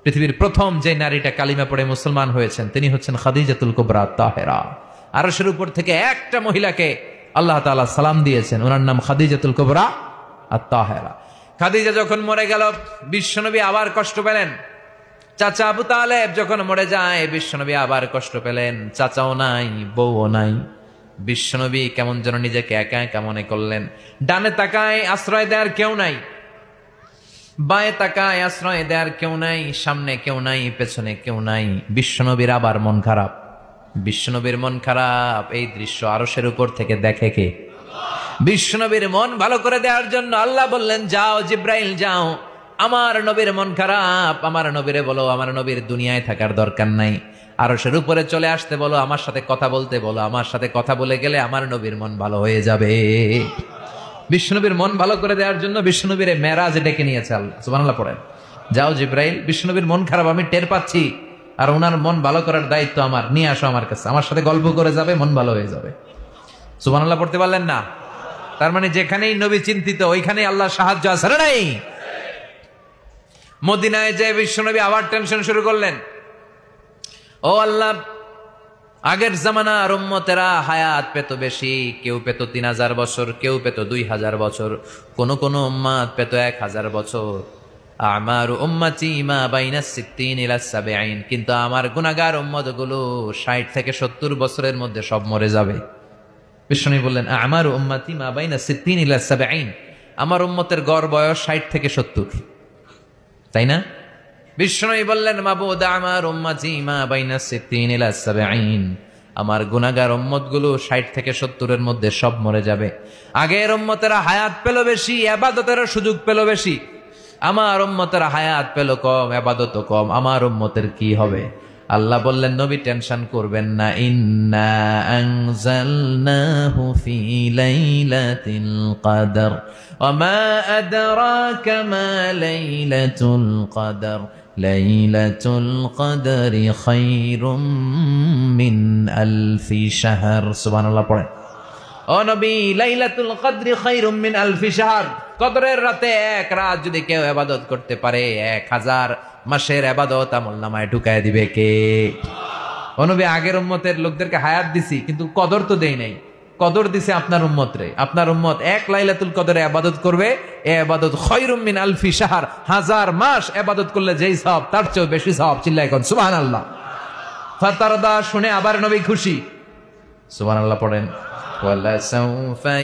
পৃথিবীর প্রথম যে নারীটা কালিমা পড়ে মুসলমান হয়েছেন তিনি হচ্ছেন খাদিজাতুল কুবরা তাহেরা। আরশের উপর থেকে একটা মহিলাকে আল্লাহ তাআলা সালাম দিয়েছেন, ওনার নাম খাদিজাতুল কুবরা আত-তাহেরা। খাদিজা যখন মরে গেল বিশ্বনবী আবার কষ্ট পেলেন। চাচা আবু তালেব যখন মরে যায় বিশ্বনবী আবার কষ্ট পেলেন। চাচাও নাই, বউও নাই। বিশ্বনবী কেমন যেন নিজেকে একা একা মনে করলেন। ডানে তাকায় আশ্রয় দেওয়ার কেউ নাই, বায়ে তাকায় আশ্রয় দেওয়ার কেউ নাই, সামনে কেউ নাই, পেছনে কেউ নাই। বিশ্বনবীর আবার মন খারাপ। বিশ্বনবীর মন খারাপ, এই দৃশ্য আরশের উপর থেকে দেখে কে? বিশ্বনবীর মন ভালো করে দেওয়ার জন্য আল্লাহ বললেন, যাও জিব্রাইল যাও, আমার নবীর মন খারাপ, আমার নবীরে বলো আমার নবীর দুনিয়ায় থাকার দরকার নাই, আরশের উপরে চলে আসতে বলো, আমার সাথে কথা বলতে বলো। আমার সাথে কথা বলে গেলে আমার নবীর মন ভালো হয়ে যাবে। বিশ্বনবীর মন ভালো করে দেওয়ার জন্য বিশ্বনবীর মেরাজে ডেকে নিয়েছে আল্লাহ। সুবহানাল্লাহ পড়েন। যাও জিব্রাইল, বিশ্বনবীর মন খারাপ আমি টের পাচ্ছি, আর ওনার মন ভালো করার দায়িত্ব আমার, নিয়ে আসো আমার কাছে, আমার সাথে গল্প করে যাবে, মন ভালো হয়ে যাবে। সুবহানাল্লাহ পড়তে পারলেন না? তার মানে যেখানেই নবী চিন্তিত ওইখানেই আল্লাহর সাহায্য আছে না নাই? মদিনায় যে বিশ্বনবী আবার টেনশন শুরু করলেন, ও আল্লাহ, আগের জামানার উম্মতেরা হায়াত পেত বেশি, কেউ পেত 3000 বছর, কেউ পেত 2000 বছর, কোন কোন উম্মত পেত 1000 বছর। আমার উম্মতি মা বাইনা 60 ইলা 70, কিন্তু আমার গুনাহগার উম্মত গুলো 60 থেকে 70 বছরের মধ্যে সব মরে যাবে। বিশ্বনবী বললেন, আমার উম্মতি মা বাইনা 60 ইলা 70, আমার উম্মতের গড় বয়স 60 থেকে 70, তাই না? বিশ্বনবী বললেন, মাবুদ আমার উম্মতি মা বাইনা 60 ইলা 70, আমার গুনাহগার উম্মত গুলো 60 থেকে 70 এর মধ্যে সব মরে যাবে। আগের উম্মতেরা হায়াত পেল বেশি, ইবাদতের সুযোগ পেল বেশি, আমার উম্মতেরা হায়াত পেল কম, ইবাদতও কম, আমার উম্মতের কি হবে? আল্লাহ বললেন, নবী টেনশন করবেন না, ইন্না আনজালনাহু ফি লাইলাতিল কদর ওয়া মা আদরাকা মা লাইলাতুল কদর লাইলাতুল কদরি খায়রুম মিন আলফি শাহর। সুবহানাল্লাহ পড়েন। ও নবী, লাইলাতুল কদরি খায়রুম মিন আলফি শাহর, কদরের রাতে এক রাত যদি কেউ ইবাদত করতে পারে 1000 মাসের ইবাদত আমলনামায় ঢুকায় দিবে কে? ও নবী, আগের উম্মতের লোকদেরকে হায়াত দিছি কিন্তু কদর তো দেই নাই। কদর দিছে আপনার উম্মত রে। আপনার উম্মত এক লাইলাতুল কদরে ইবাদত করবে, এই ইবাদত খায়রুম মিন আলফি শাহর, 1000 মাস ইবাদত করলে যেই সওয়াব তার চেয়ে বেশি সওয়াব। চিল্লায় কোন সুবহানাল্লাহ। ফাতারদা শুনে আবার নবী খুশি। সুবহানাল্লাহ পড়েন। ওয়ালা সাউফা